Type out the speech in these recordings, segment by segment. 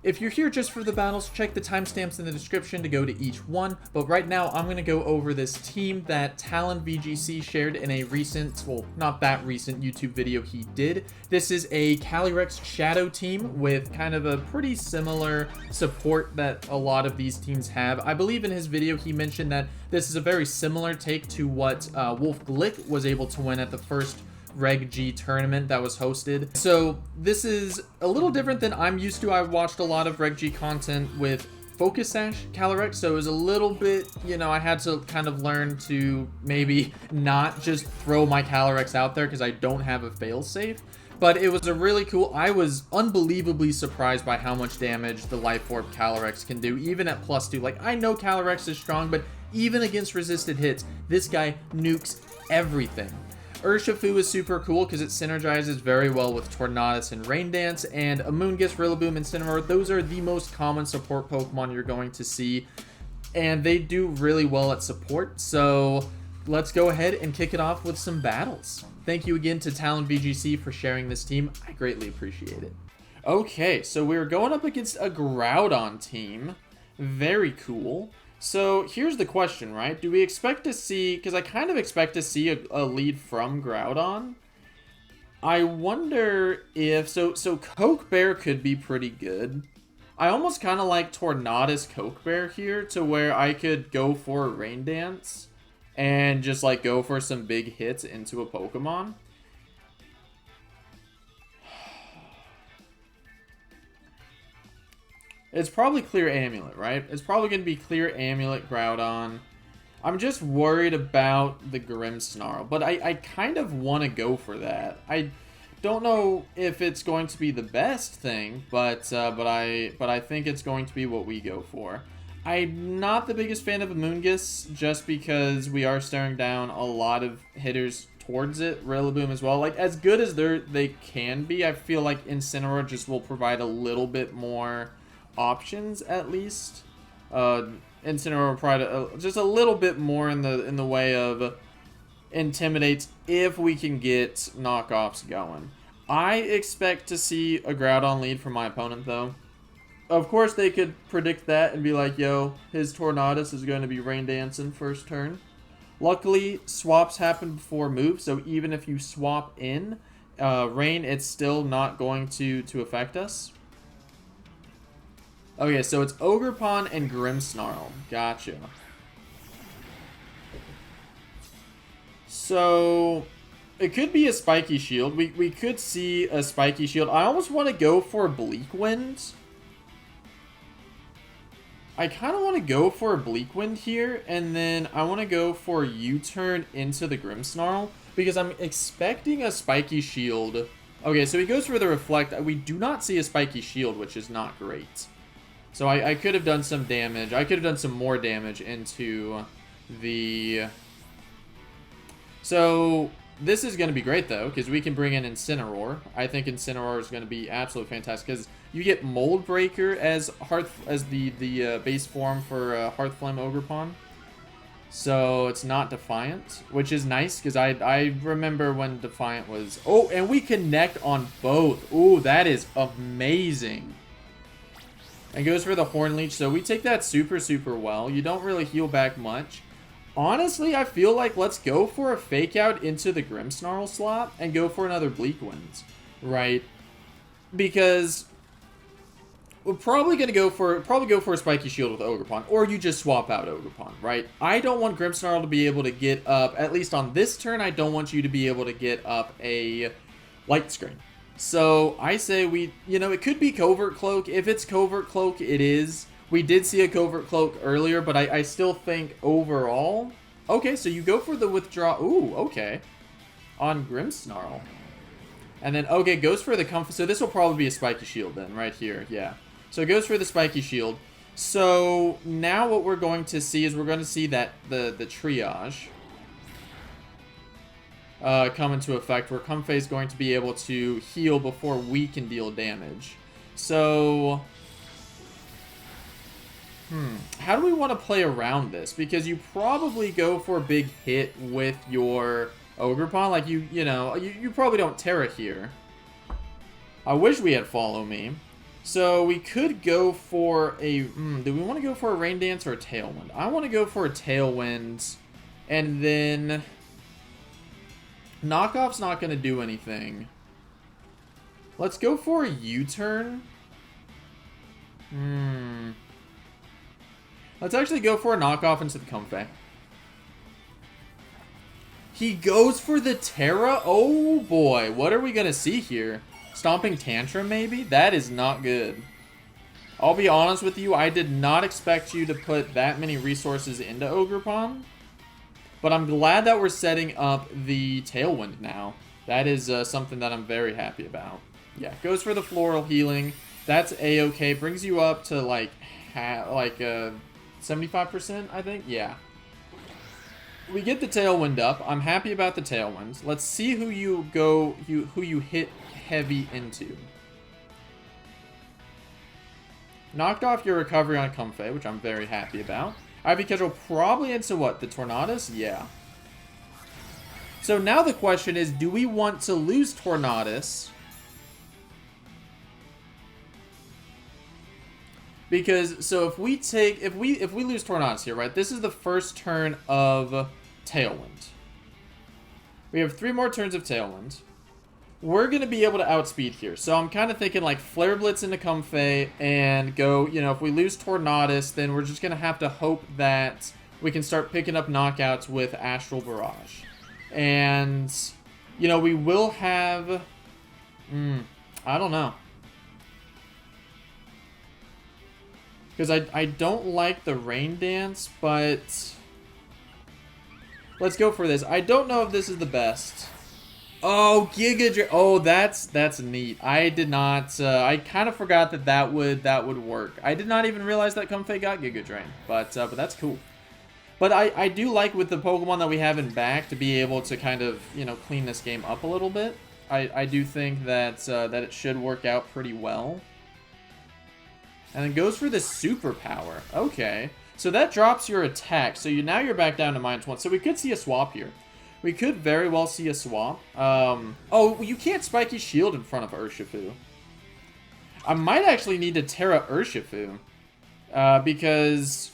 If you're here just for the battles, check the timestamps in the description to go to each one, but right now I'm going to go over this team that Talon VGC shared in a recent, well, not that recent YouTube video he did. This is a Calyrex Shadow team with kind of a pretty similar support that a lot of these teams have. I believe in his video he mentioned that this is a very similar take to what Wolf Glick was able to win at the first Reg G tournament that was hosted. So this is a little different than I'm used to. I've watched a lot of Reg G content with Focus Sash Calyrex, so it was a little bit, you know, I had to kind of learn to maybe not just throw my Calyrex out there because I don't have a failsafe. But it was a really cool, I was unbelievably surprised by how much damage the Life Orb Calyrex can do, even at +2. Like, I know Calyrex is strong, but even against resisted hits, this guy nukes everything. Urshifu is super cool because it synergizes very well with Tornadus and Rain Dance, and Amoonguss, Rillaboom, and Incineroar. Those are the most common support Pokemon you're going to see, and they do really well at support. So let's go ahead and kick it off with some battles. Thank you again to Talon VGC for sharing this team. I greatly appreciate it. Okay, so we're going up against a Groudon team. Very cool. So here's the question, right? Do we expect to see, because I kind of expect to see a lead from Groudon. I wonder if, so Coke Bear could be pretty good. I almost kind of like Tornadus Coke Bear here to where I could go for a Rain Dance and just like go for some big hits into a Pokemon. It's probably Clear Amulet, right? It's probably going to be Clear Amulet Groudon. I'm just worried about the Grimmsnarl, but I kind of want to go for that. I don't know if it's going to be the best thing, but I think it's going to be what we go for. I'm not the biggest fan of Amoonguss just because we are staring down a lot of hitters towards it. Rillaboom as well. Like, as good as they can be, I feel like Incineroar just will provide a little bit more options, at least. Incineroar will provide just a little bit more in the way of intimidates if we can get knockoffs going. I expect to see a Groudon lead from my opponent, though. Of course, they could predict that and be like, yo, his Tornadus is going to be Rain Dancing first turn. Luckily, swaps happen before moves, so even if you swap in Rain, it's still not going to affect us. Okay, so it's Ogerpon and Grimmsnarl. Gotcha. So it could be a Spiky Shield. We could see a Spiky Shield. I almost want to go for Bleak Wind. I kind of want to go for a Bleak Wind here, and then I want to go for U-turn into the Grimmsnarl because I'm expecting a Spiky Shield. Okay, so he goes for the Reflect. We do not see a Spiky Shield, which is not great. So I could have done some damage. I could have done some more damage into the... So this is going to be great, though, because we can bring in Incineroar. I think Incineroar is going to be absolutely fantastic, because you get Mold Breaker as the base form for Hearthflame Ogerpon. So it's not Defiant, which is nice, because I remember when Defiant was... Oh, and we connect on both. Ooh, that is amazing. And goes for the Horn Leech, so we take that super, super well. You don't really heal back much. Honestly, I feel like let's go for a Fake Out into the Grimmsnarl slot and go for another Bleak Wind, right? Because we're probably going to go for a Spiky Shield with Ogerpon, or you just swap out Ogerpon, right? I don't want Grimmsnarl to be able to get up, at least on this turn, I don't want you to be able to get up a Light Screen. So I say we, you know, it could be Covert Cloak. If it's Covert Cloak, it is. We did see a Covert Cloak earlier, but I still think overall... Okay, so you go for the Withdraw... Ooh, okay. On Grimmsnarl. And then, okay, goes for the Comfort... So this will probably be a Spiky Shield then, right here, yeah. So it goes for the Spiky Shield. So now what we're going to see is we're going to see that the Triage come into effect, where Comfey is going to be able to heal before we can deal damage. So... how do we want to play around this? Because you probably go for a big hit with your Ogerpon. Like, you know, you probably don't Terra here. I wish we had Follow Me. So we could go for a... do we want to go for a Rain Dance or a Tailwind? I want to go for a Tailwind. And then... Knockoff's not going to do anything. Let's go for a U-turn. Let's actually go for a knockoff into the Comfey. He goes for the Terra? Oh boy, what are we going to see here? Stomping Tantrum, maybe? That is not good. I'll be honest with you, I did not expect you to put that many resources into Ogerpon. But I'm glad that we're setting up the Tailwind now. That is something that I'm very happy about. Yeah, goes for the Floral Healing. That's A-okay. Brings you up to like 75%, I think? Yeah. We get the Tailwind up. I'm happy about the Tailwind. Let's see who you hit heavy into. Knocked off your recovery on Comfey, which I'm very happy about. Ivy Kedril probably into what? The Tornadus? Yeah. So now the question is, do we want to lose Tornadus? Because, so if we lose Tornadus here, right? This is the first turn of Tailwind. We have 3 more turns of Tailwind. We're going to be able to outspeed here. So I'm kind of thinking like Flare Blitz into Comfey and go, you know, if we lose Tornadus, then we're just going to have to hope that we can start picking up knockouts with Astral Barrage. And, you know, we will have... I don't know. Because I don't like the Rain Dance, but... Let's go for this. I don't know if this is the best. Oh, Giga Drain. Oh, that's neat. I did not... I kind of forgot that would work. I did not even realize that Comfey got Giga Drain. But that's cool. But I do like with the Pokemon that we have in back to be able to kind of, you know, clean this game up a little bit. I do think that that it should work out pretty well. And then goes for the Superpower. Okay. So that drops your attack. So now you're back down to -1. So we could see a swap here. We could very well see a swap. Oh, you can't Spiky Shield in front of Urshifu. I might actually need to Terra Urshifu. Because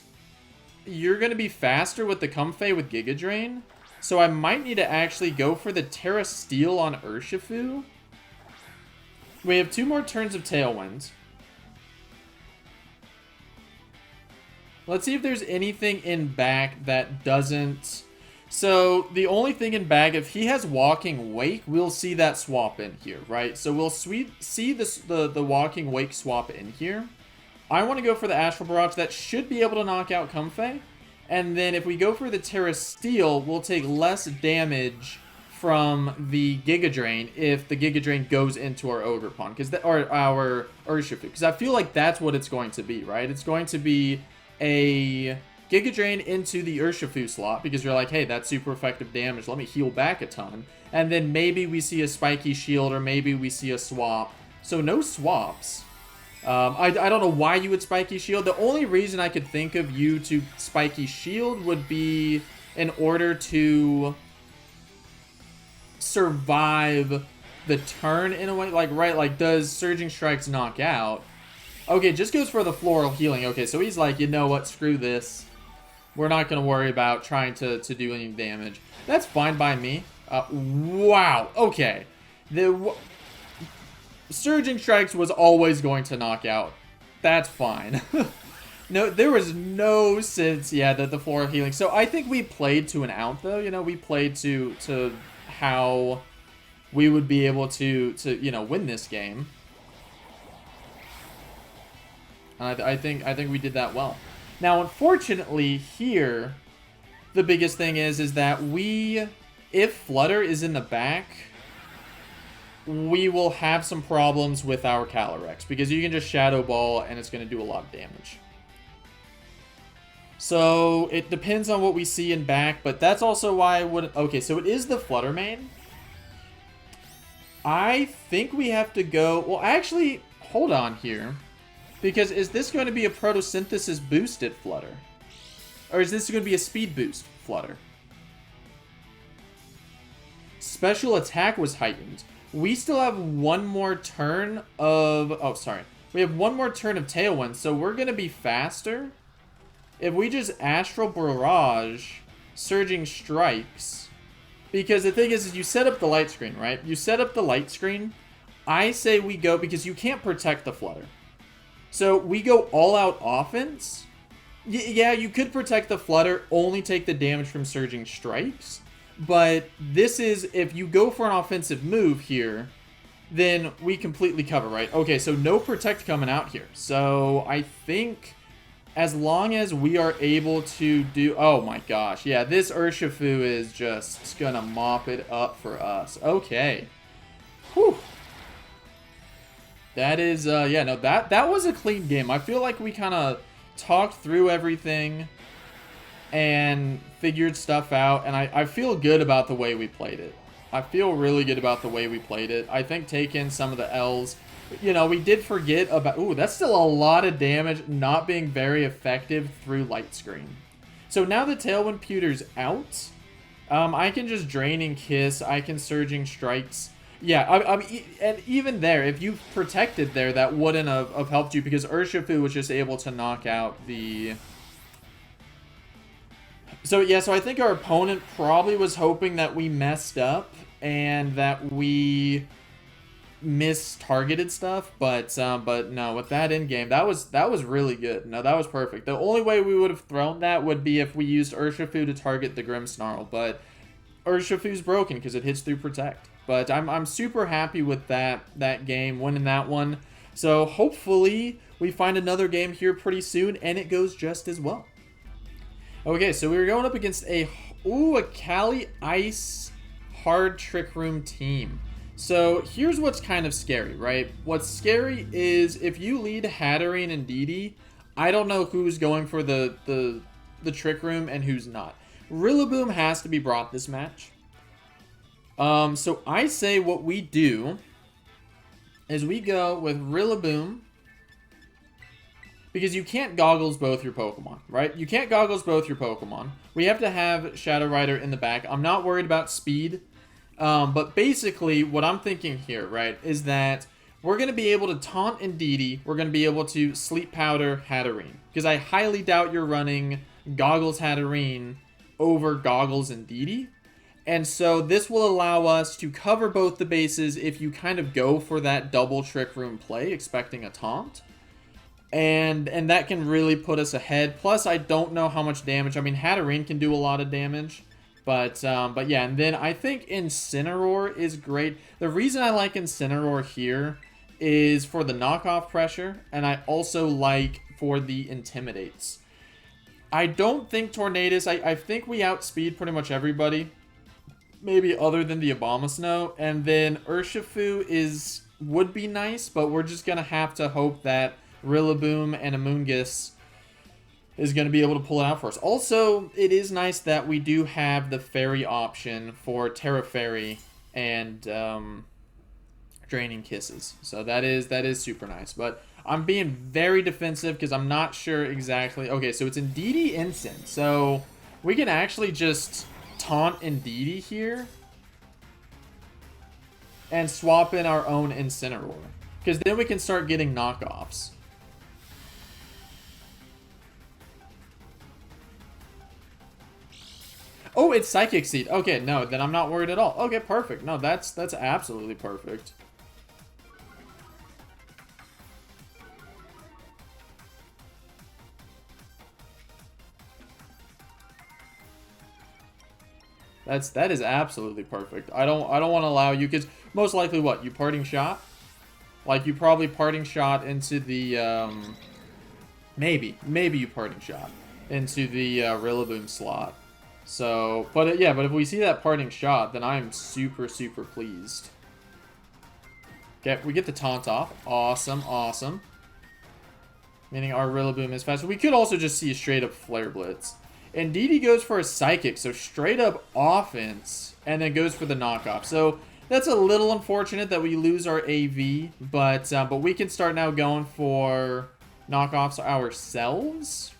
you're going to be faster with the Comfey with Giga Drain. So I might need to actually go for the Terra Steel on Urshifu. We have 2 more turns of Tailwind. Let's see if there's anything in back that doesn't... So, the only thing in bag, if he has Walking Wake, we'll see that swap in here, right? So, we'll see the Walking Wake swap in here. I want to go for the Astral Barrage. That should be able to knock out Comfey. And then if we go for the Terra Steel, we'll take less damage from the Giga Drain if the Giga Drain goes into our Ogerpon, or our Urshifu. Because I feel like that's what it's going to be, right? It's going to be a Giga Drain into the Urshifu slot because you're like, hey, that's super effective damage. Let me heal back a ton. And then maybe we see a Spiky Shield or maybe we see a swap. So no swaps. I don't know why you would Spiky Shield. The only reason I could think of you to Spiky Shield would be in order to survive the turn in a way. Like, right, like, does Surging Strikes knock out? Okay, just goes for the Floral Healing. Okay, so he's like, you know what, screw this. We're not going to worry about trying to do any damage. That's fine by me. Wow, okay. Surging Strikes was always going to knock out. That's fine. No, there was no sense, yeah, that the Floral Healing. So I think we played to an out, though. You know, we played to how we would be able to you know, win this game. I think we did that well. Now, unfortunately, here, the biggest thing is that if Flutter is in the back, we will have some problems with our Calyrex, because you can just Shadow Ball and it's going to do a lot of damage. So, it depends on what we see in back, but that's also why I wouldn't... Okay, so it is the Flutter main. I think we have to go... Well, actually, hold on here. Because is this going to be a Photosynthesis boosted Flutter? Or is this going to be a Speed boost Flutter? Special attack was heightened. We still have 1 more turn of... Oh, sorry. We have one more turn of Tailwind, so we're going to be faster. If we just Astral Barrage, Surging Strikes, because the thing is you set up the light screen, right? You set up the light screen. I say we go, because you can't protect the Flutter. So we go all out offense. Yeah, you could protect the Flutter, only take the damage from Surging Strikes. But this is, if you go for an offensive move here, then we completely cover, right? Okay, so no protect coming out here. So I think as long as we are able to do... Oh my gosh, yeah, this Urshifu is just gonna mop it up for us. Okay. Whew. That is, yeah, no, that was a clean game. I feel like we kind of talked through everything and figured stuff out, and I feel good about the way we played it. I feel really good about the way we played it. I think taking some of the L's, you know, we did forget about... Ooh, that's still a lot of damage not being very effective through light screen. So now the Tailwind Pewter's out, I can just Draining Kiss, I can Surging Strikes. Yeah, and even there, if you protected there, that wouldn't have helped you, because Urshifu was just able to knock out the... So, yeah, so I think our opponent probably was hoping that we messed up and that we mistargeted stuff, but no, with that in game, that was really good. No, that was perfect. The only way we would have thrown that would be if we used Urshifu to target the Grimmsnarl, but Urshifu's broken because it hits through Protect. But I'm super happy with that game, winning that one. So hopefully we find another game here pretty soon and it goes just as well. Okay, so we were going up against a Cali Ice Hard Trick Room team. So here's what's kind of scary, right? What's scary is if you lead Hatterene and Didi, I don't know who's going for the Trick Room and who's not. Rillaboom has to be brought this match. So I say what we do is we go with Rillaboom, because you can't Goggles both your Pokemon, right? You can't Goggles both your Pokemon. We have to have Shadow Rider in the back. I'm not worried about speed, but basically what I'm thinking here, right, is that we're going to be able to taunt Indeedee. We're going to be able to Sleep Powder Hatterene, because I highly doubt you're running Goggles Hatterene over Goggles Indeedee. And so this will allow us to cover both the bases if you kind of go for that double Trick Room play, expecting a taunt. And that can really put us ahead. Plus, I don't know how much damage. I mean, Hatterene can do a lot of damage. But yeah, and then I think Incineroar is great. The reason I like Incineroar here is for the knockoff pressure. And I also like for the Intimidates. I don't think Tornadus... I think we outspeed pretty much everybody. Maybe other than the Abomasnow. And then Urshifu would be nice, but we're just going to have to hope that Rillaboom and Amoonguss is going to be able to pull it out for us. Also, it is nice that we do have the Fairy option for Terra Fairy and Draining Kisses. So that is super nice. But I'm being very defensive because I'm not sure exactly. Okay, so it's Indeedee Incin. So we can actually just taunt Indeedee here and swap in our own Incineroar, because then we can start getting knockoffs. Oh, it's Psychic Seed. Okay, no, then I'm not worried at all. Okay, perfect. No, that's absolutely perfect. That is absolutely perfect. I don't want to allow you, because most likely what? You Parting Shot? Like, you probably Parting Shot into the maybe you Parting Shot into the Rillaboom slot. So, but yeah, but if we see that Parting Shot, then I'm super pleased. Okay, we get the taunt off. Awesome, awesome. Meaning our Rillaboom is faster. We could also just see a straight up Flare Blitz. And Indeedee goes for a Psychic, so straight up offense, and then goes for the knockoff. So that's a little unfortunate that we lose our AV, but we can start now going for knockoffs ourselves.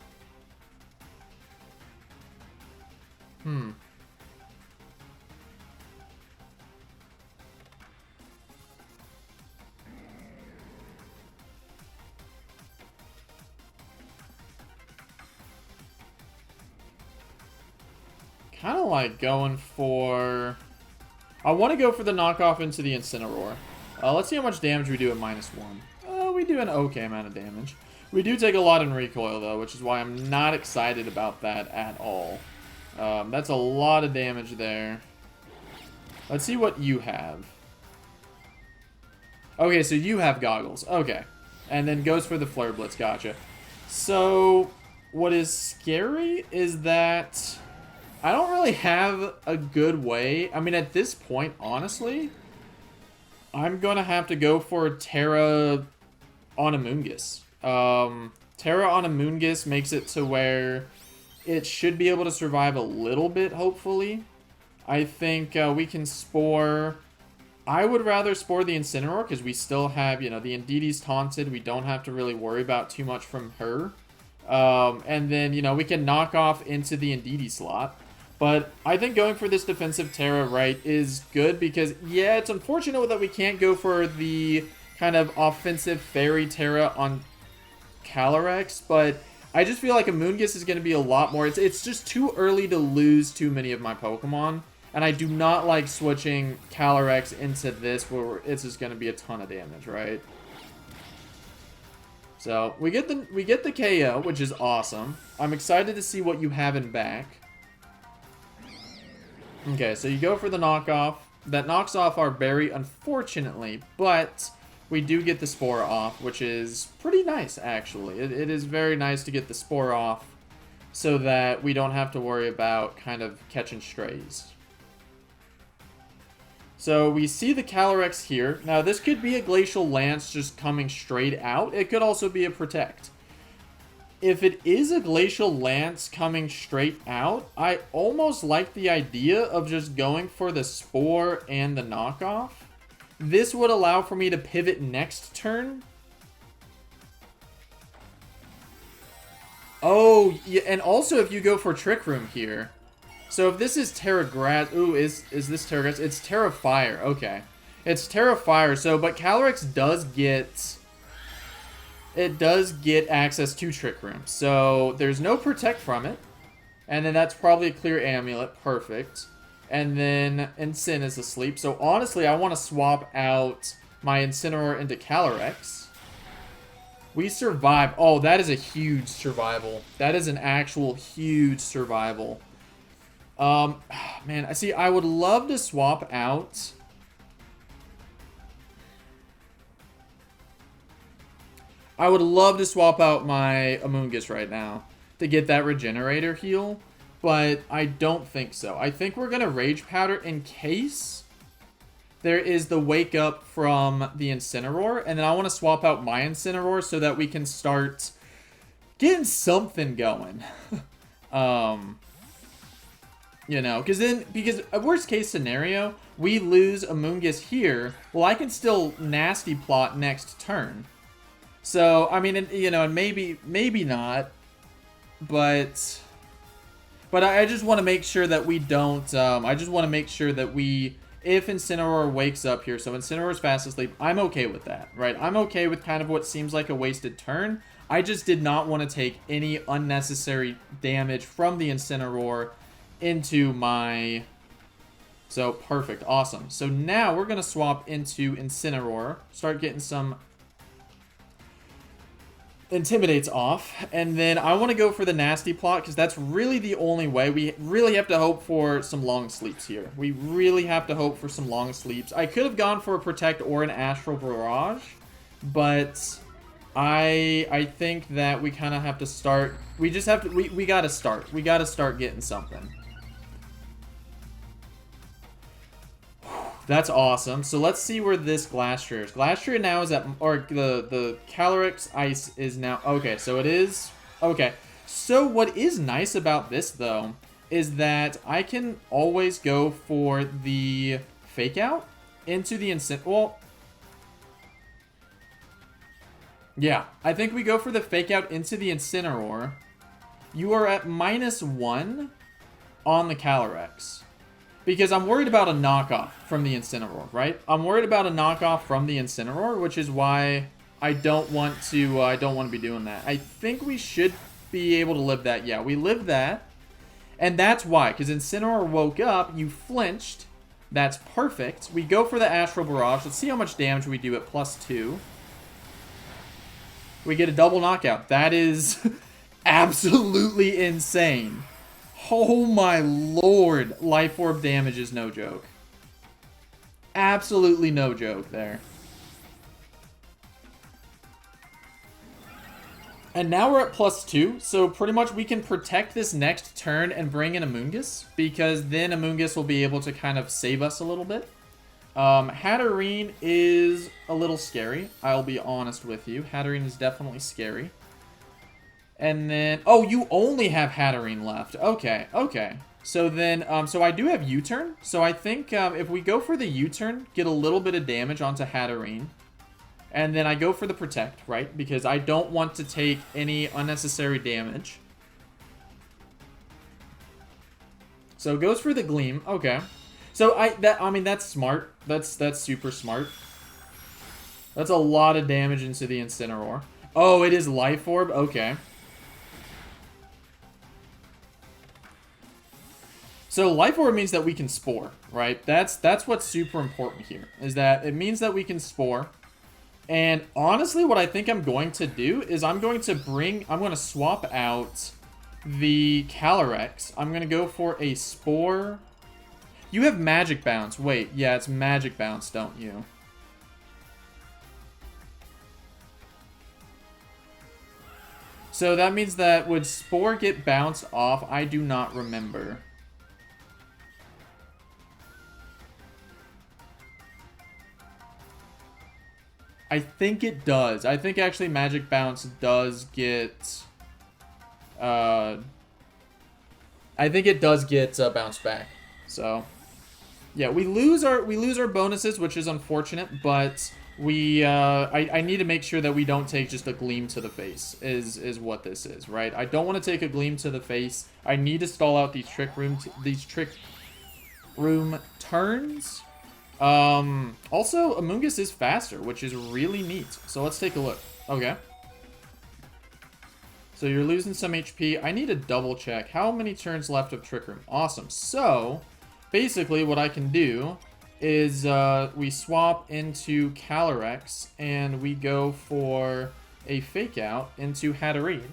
kind of like going for... I want to go for the knockoff into the Incineroar. Let's see how much damage we do at -1. We do an okay amount of damage. We do take a lot in recoil, though, which is why I'm not excited about that at all. That's a lot of damage there. Let's see what you have. Okay, so you have goggles. Okay. And then goes for the Flare Blitz. Gotcha. So, what is scary is that I don't really have a good way. I mean, at this point, honestly, I'm going to have to go for Terra on Amoonguss. Terra on Amoonguss makes it to where it should be able to survive a little bit, hopefully. I think we can Spore... I would rather Spore the Incineroar because we still have, you know, the Indeedee's taunted. We don't have to really worry about too much from her. And then, you know, we can knock off into the Indeedee slot. But I think going for this defensive Terra, right, is good because, yeah, it's unfortunate that we can't go for the kind of offensive Fairy Terra on Calyrex, but I just feel like Amoonguss is going to be a lot more. It's just too early to lose too many of my Pokemon. And I do not like switching Calyrex into this where it's just going to be a ton of damage, right? So, we get the KO, which is awesome. I'm excited to see what you have in back. Okay, so you go for the knockoff. That knocks off our berry, unfortunately, but we do get the Spore off, which is pretty nice, actually. It is very nice to get the Spore off so that we don't have to worry about kind of catching strays. So we see the Calyrex here. Now this could be a Glacial Lance just coming straight out. It could also be a Protect. If it is a Glacial Lance coming straight out, I almost like the idea of just going for the Spore and the knockoff. This would allow for me to pivot next turn. Oh, yeah, and also if you go for Trick Room here. So if this is Terra Grass... Ooh, is this Terra Grass? It's Terra Fire. Okay. It's Terra Fire. So, but Calyrex does get... It does get access to Trick Room. So, there's no Protect from it. And then that's probably a clear Amulet. Perfect. And then Incin is asleep. So, honestly, I want to swap out my Incineroar into Calyrex. We survive. Oh, that is a huge survival. That is an actual huge survival. Man, see, I would love to swap out... I would love to swap out my Amoonguss right now to get that Regenerator heal, but I don't think so. I think we're going to Rage Powder in case there is the Wake Up from the Incineroar, and then I want to swap out my Incineroar so that we can start getting something going. You know, because a worst case scenario, we lose Amoonguss here. Well, I can still Nasty Plot next turn. So, I mean, you know, and maybe not, but I just want to make sure that we don't, I just want to make sure that we, if Incineroar wakes up here, so Incineroar's fast asleep, I'm okay with that, right? I'm okay with kind of what seems like a wasted turn. I just did not want to take any unnecessary damage from the Incineroar into my... So, perfect. Awesome. So now we're going to swap into Incineroar. Start getting some Intimidates off. And then I want to go for the Nasty Plot because that's really the only way. We really have to hope for some long sleeps here. We really have to hope for some long sleeps. I could have gone for a Protect or an Astral Barrage, but I think that we kind of have to start. We just have to... We got to start. We got to start getting something. That's awesome. So let's see where this Glastrier is. Glastrier now is at, or the Calyrex Ice is now, okay, so it is, okay. So what is nice about this, though, is that I can always go for the Fake Out into the well, yeah, I think we go for the Fake Out into the Incineroar. You are at -1 on the Calyrex. Because I'm worried about a knockoff from the Incineroar, right? I'm worried about a knockoff from the Incineroar, which is why I don't want to be doing that. I think we should be able to live that. Yeah, we live that. And that's why, because Incineroar woke up, you flinched. That's perfect. We go for the Astral Barrage. Let's see how much damage we do at +2. We get a double knockout. That is absolutely insane. Oh my lord. Life Orb damage is no joke. Absolutely no joke there. And now we're at +2, so pretty much we can protect this next turn and bring in Amoonguss, because then Amoonguss will be able to kind of save us a little bit. Hatterene is a little scary, I'll be honest with you. Hatterene is definitely scary. And then, oh, you only have Hatterene left. Okay, okay. So then, so I do have U-turn. So I think if we go for the U-turn, get a little bit of damage onto Hatterene. And then I go for the Protect, right? Because I don't want to take any unnecessary damage. So it goes for the Gleam. Okay. So I mean that's smart. That's super smart. That's a lot of damage into the Incineroar. Oh, it is Life Orb. Okay. So Life Orb means that we can Spore, right? That's what's super important here. Is that it means that we can Spore. And honestly, what I think I'm going to do is I'm going to swap out the Calyrex. I'm going to go for a Spore. You have Magic Bounce. Wait, yeah, it's Magic Bounce, don't you? So that means that would Spore get bounced off? I do not remember. I think it does. I think actually Magic Bounce does get... I think it does get bounced back. So, yeah, we lose our bonuses, which is unfortunate, but we I need to make sure that we don't take just a Gleam to the face, is what this is, right? I don't want to take a Gleam to the face. I need to stall out these Trick Room turns. Also, Amoonguss is faster, which is really neat. So let's take a look. Okay. So you're losing some HP. I need to double check. How many turns left of Trick Room? Awesome. So, basically what I can do is we swap into Calyrex and we go for a Fake Out into Hatterene.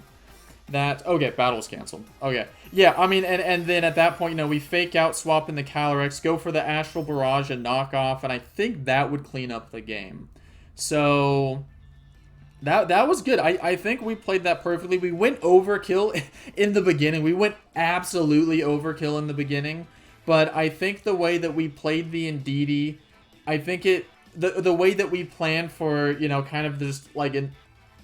Okay, battle's canceled. Okay. Yeah, I mean, and then at that point, you know, we Fake Out, swap in the Calyrex, go for the Astral Barrage and knock off, and I think that would clean up the game. So, that was good. I think we played that perfectly. We went overkill in the beginning. We went absolutely overkill in the beginning, but I think the way that we played the Indeedee, I think the way that we planned for, you know, kind of just like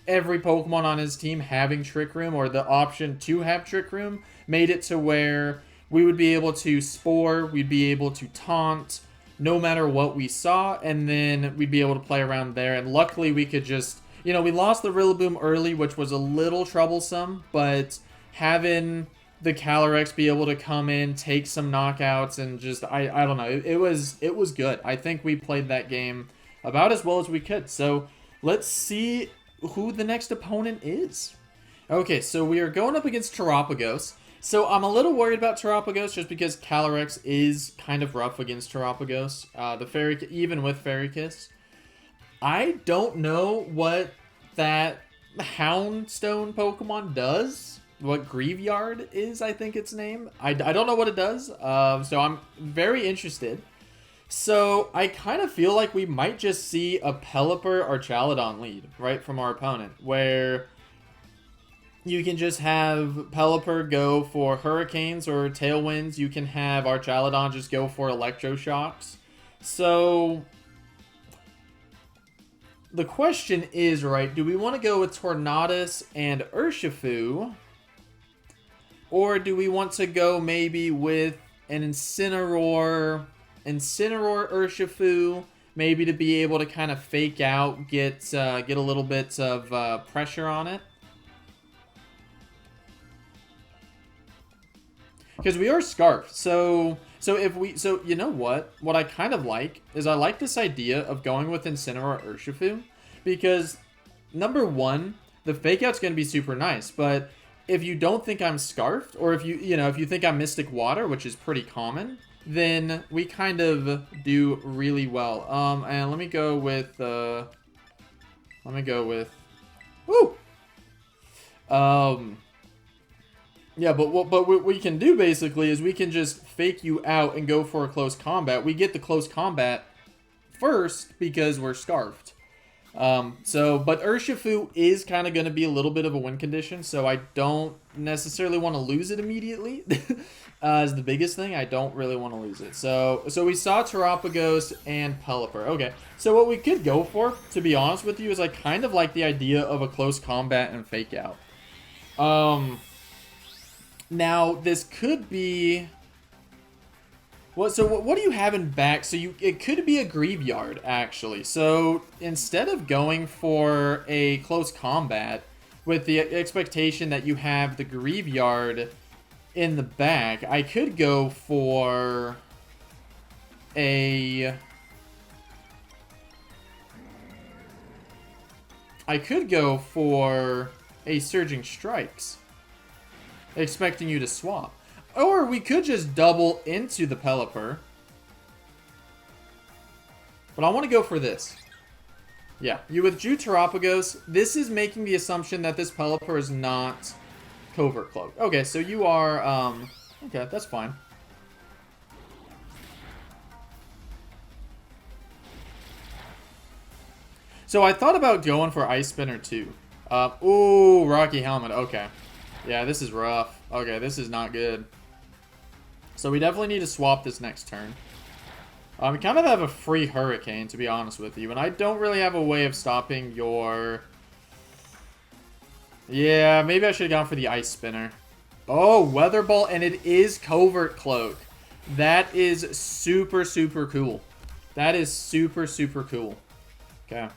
every Pokemon on his team having Trick Room, or the option to have Trick Room, made it to where we would be able to Spore, we'd be able to Taunt, no matter what we saw, and then we'd be able to play around there. And luckily we could just, you know, we lost the Rillaboom early, which was a little troublesome, but having the Calyrex be able to come in, take some knockouts, and just, I don't know, it was good. I think we played that game about as well as we could. So let's see who the next opponent is. Okay, so we are going up against Terapagos. So I'm a little worried about Terapagos just because Calyrex is kind of rough against Terapagos. Even with Fairy Kiss. I don't know what that Houndstone Pokemon does. What Graveyard is, I think its name. I don't know what it does. So I'm very interested. So I kind of feel like we might just see a Pelipper or Chaladon lead, right, from our opponent, where you can just have Pelipper go for Hurricanes or Tailwinds. You can have our Chaladon just go for Electroshocks. So the question is, right, do we want to go with Tornadus and Urshifu, or do we want to go maybe with an Incineroar Urshifu, maybe to be able to kind of Fake Out, get a little bit of pressure on it? Because we are Scarf, so you know what I kind of like is I like this idea of going with Incineroar Urshifu, because number one, the Fake Out's going to be super nice, but if you don't think I'm Scarfed, or if if you think I'm Mystic Water, which is pretty common, then we kind of do really well. And let me go with, woo! Yeah, but what we can do basically is we can just fake you out and go for a close combat. We get the close combat first because we're Scarfed. But Urshifu is kind of going to be a little bit of a win condition, so I don't necessarily want to lose it immediately. Is the biggest thing. I don't really want to lose it. So we saw Terapagos and Pelipper. Okay, so what we could go for, to be honest with you, is I kind of like the idea of a close combat and fake out. Now, this could be... What do you have in back? So it could be a Graveyard, actually. So instead of going for a close combat with the expectation that you have the Graveyard in the back, I could go for a... Surging Strikes, expecting you to swap. Or we could just double into the Pelipper. But I want to go for this. Yeah, you withdrew Terapagos. This is making the assumption that this Pelipper is not Covert Cloak. Okay, so you are, okay, that's fine. So I thought about going for Ice Spinner too. Ooh, Rocky Helmet, okay. Yeah, this is rough. Okay, this is not good. So we definitely need to swap this next turn. We kind of have a free Hurricane, to be honest with you. And I don't really have a way of stopping your... Yeah, maybe I should have gone for the Ice Spinner. Oh, Weather Ball, and it is Covert Cloak. That is super, super cool. That is super, super cool. Okay.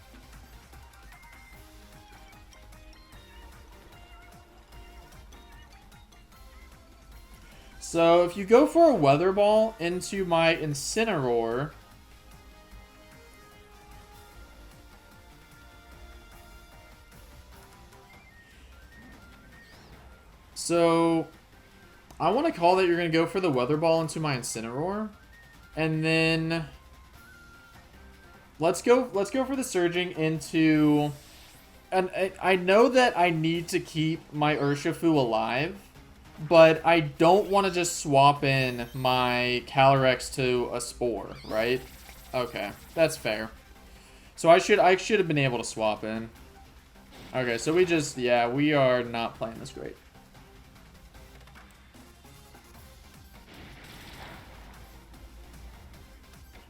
So, if you go for a Weather Ball into my Incineroar... So, I want to call that you're going to go for the Weather Ball into my Incineroar. And then... Let's go for the Surging into... And I know that I need to keep my Urshifu alive. But I don't want to just swap in my Calyrex to a Spore, right? Okay, that's fair. So I should have been able to swap in. Okay, so we are not playing this great.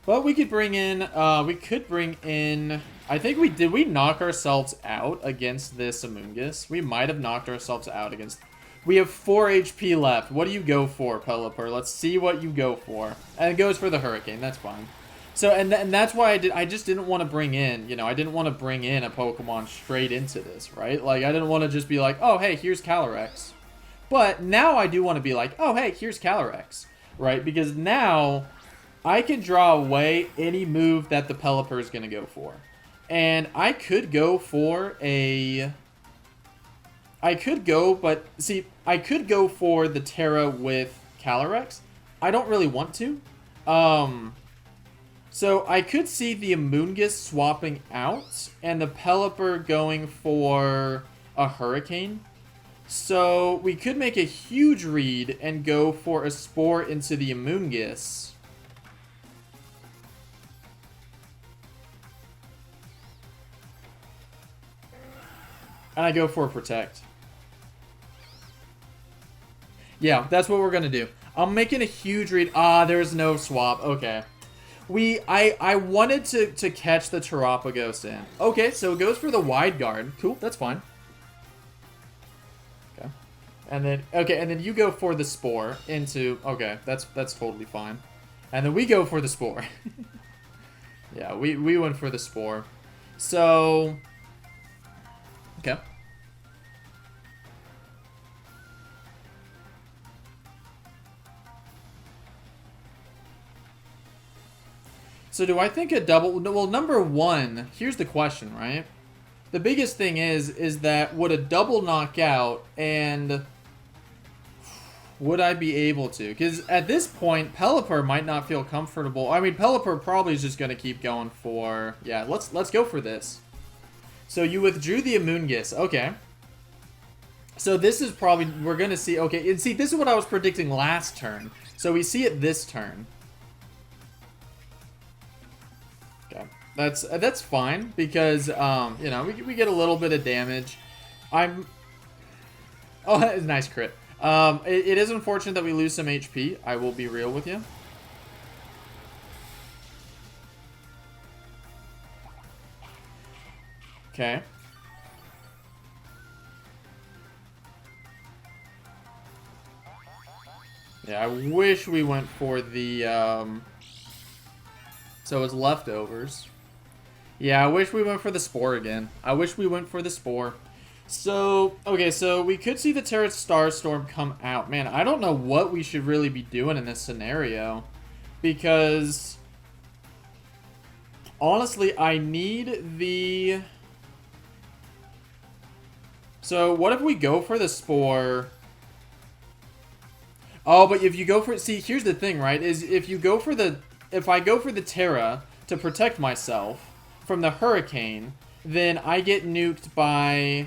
But we could bring in, I think did we knock ourselves out against this Amoonguss? We might have knocked ourselves out against... We have 4 HP left. What do you go for, Pelipper? Let's see what you go for. And it goes for the Hurricane. That's fine. So, and that's why I just didn't want to bring in, I didn't want to bring in a Pokemon straight into this, right? Like, I didn't want to just be like, oh, hey, here's Calyrex. But now I do want to be like, oh, hey, here's Calyrex, right? Because now I can draw away any move that the Pelipper is going to go for. And I could go for a... I could go for the Terra with Calyrex. I don't really want to. So I could see the Amoonguss swapping out and the Pelipper going for a Hurricane. So we could make a huge read and go for a Spore into the Amoonguss. And I go for a Protect. Yeah, that's what we're going to do. I'm making a huge read. Ah, there's no swap. Okay. I wanted to catch the Terapagos in. Okay, so it goes for the Wide Guard. Cool, that's fine. Okay. And then you go for the Spore into... Okay, that's totally fine. And then we go for the Spore. Yeah, we went for the Spore. So... Okay. So do I think a double... Well, number one, here's the question, right? The biggest thing is that would a double knockout, and would I be able to? Because at this point, Pelipper might not feel comfortable. I mean, Pelipper probably is just going to keep going for... Yeah, let's go for this. So you withdrew the Amoonguss. Okay. So this is probably... We're going to see... Okay, and see, this is what I was predicting last turn. So we see it this turn. Okay. That's fine, because, you know, we get a little bit of damage. Oh, that is a nice crit. It is unfortunate that we lose some HP. I will be real with you. Okay. Yeah, I wish we went for the, so it's leftovers. Yeah, I wish we went for the Spore again. I wish we went for the Spore. So, okay, so we could see the Terra Starstorm come out. Man, I don't know what we should really be doing in this scenario. Because, honestly, I need the... So, what if we go for the Spore... Oh, but if you go for... See, here's the thing, right? Is if you go for the... If I go for the Terra to protect myself from the Hurricane, then I get nuked by...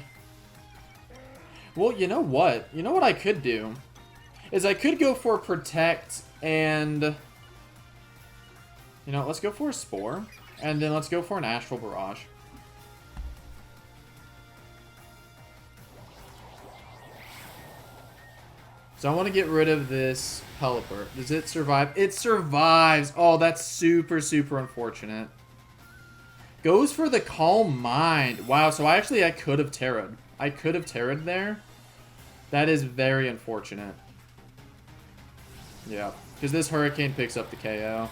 Well, you know what? You know what I could do? Is I could go for Protect and... You know, let's go for a Spore. And then let's go for an Astral Barrage. So I want to get rid of this Pelipper. Does it survive? It survives! Oh, that's super, super unfortunate. Goes for the Calm Mind. Wow, so I could have Terra'd. I could have Terra'd there. That is very unfortunate. Yeah, because this Hurricane picks up the KO.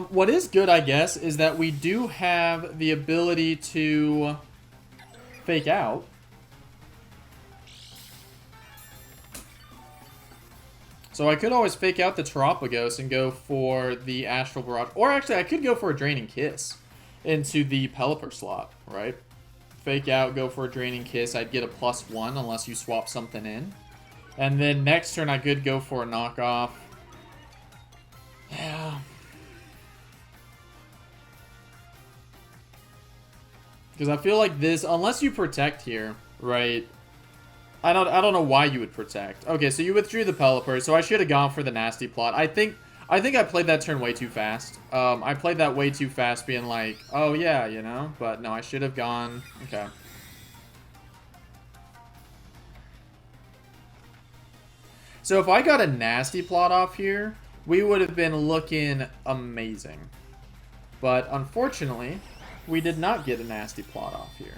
What is good, I guess, is that we do have the ability to Fake Out. So I could always Fake Out the Terapagos and go for the Astral Barrage. Or actually, I could go for a Draining Kiss into the Pelipper slot, right? Fake Out, go for a Draining Kiss. I'd get a +1 unless you swap something in. And then next turn, I could go for a Knockoff. Yeah. Because I feel like this, unless you Protect here, right? I don't know why you would Protect. Okay, so you withdrew the Pelipper, so I should have gone for the Nasty Plot. I think I played that turn way too fast. I played that way too fast, being like, oh yeah, you know? But no, I should have gone... Okay. So if I got a Nasty Plot off here, we would have been looking amazing. But unfortunately, we did not get a Nasty Plot off here.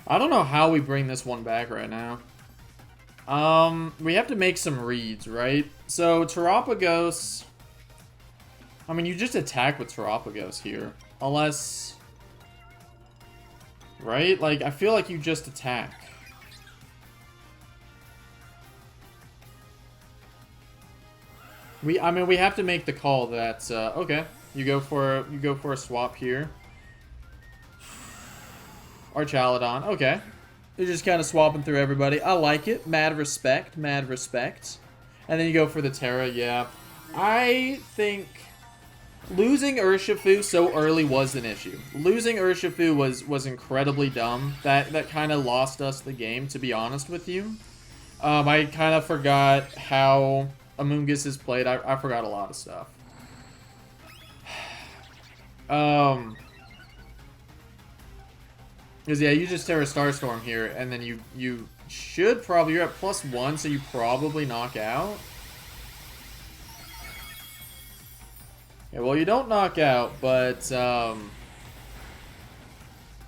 I don't know how we bring this one back right now. We have to make some reads, right? So, Terapagos... I mean, you just attack with Terapagos here. Unless... Right? Like, I feel like you just attack. I mean, we have to make the call that, okay. You go for a swap here. Archaladon, okay. You're just kind of swapping through everybody. I like it. Mad respect, mad respect. And then you go for the Terra, yeah. I think losing Urshifu so early was an issue. Losing Urshifu was incredibly dumb. That kind of lost us the game, to be honest with you. I kind of forgot how Amoonguss is played. I forgot a lot of stuff. Because, yeah, you just Terra Starstorm here, and then you should probably... You're at +1, so you probably knock out. Yeah, well, you don't knock out, but,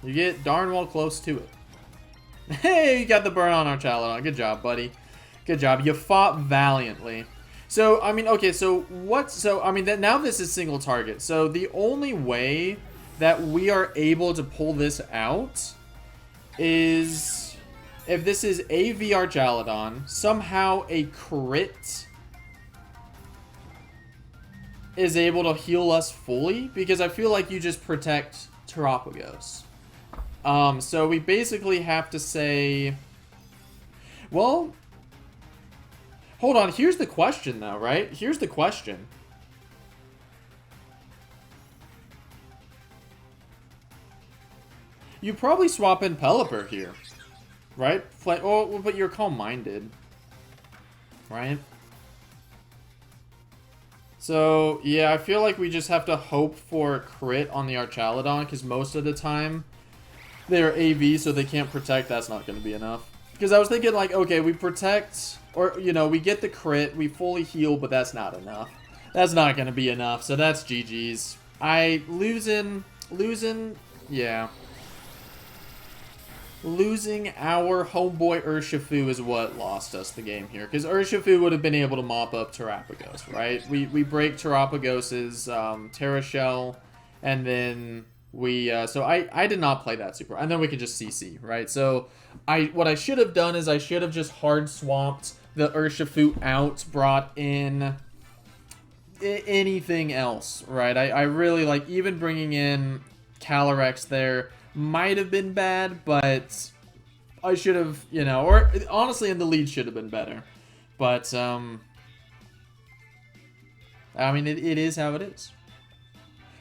you get darn well close to it. Hey, you got the burn on Archaladon. Good job, buddy. Good job. You fought valiantly. So, I mean, okay, so what... So, I mean, now this is single target. So, the only way that we are able to pull this out is if this is a VR Jalodon, somehow a crit is able to heal us fully, because I feel like you just protect Terapagos. So we basically have to say, well, hold on, here's the question though, right? Here's the question. You probably swap in Pelipper here, right? Oh, but you're calm-minded, right? So, yeah, I feel like we just have to hope for a crit on the Archaludon, because most of the time they're AV, so they can't protect. That's not going to be enough. Because I was thinking, like, okay, we protect, or, you know, we get the crit, we fully heal, but that's not enough. That's not going to be enough, so that's GG's. Losing, yeah. Losing our homeboy Urshifu is what lost us the game here. Because Urshifu would have been able to mop up Terapagos, right? We break Terapagos' Terra Shell, and then we... so I did not play that super... And then we could just CC, right? So what I should have done is I should have just hard swapped the Urshifu out, brought in anything else, right? I really like... Even bringing in Calyrex there might have been bad, but I should have, you know, or honestly in the lead should have been better. But, I mean, it is how it is.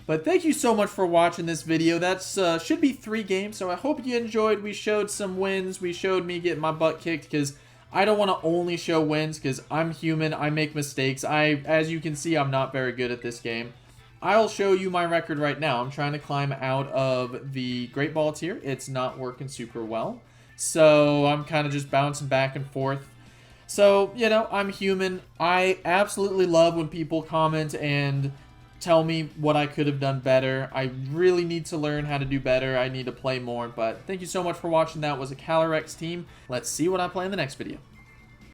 But thank you so much for watching this video. That's, should be 3 games, so I hope you enjoyed. We showed some wins. We showed me getting my butt kicked, because I don't want to only show wins, because I'm human. I make mistakes. As you can see, I'm not very good at this game. I'll show you my record right now. I'm trying to climb out of the Great Ball tier. It's not working super well. So I'm kind of just bouncing back and forth. So, you know, I'm human. I absolutely love when people comment and tell me what I could have done better. I really need to learn how to do better. I need to play more. But thank you so much for watching. That was a Calyrex team. Let's see what I play in the next video.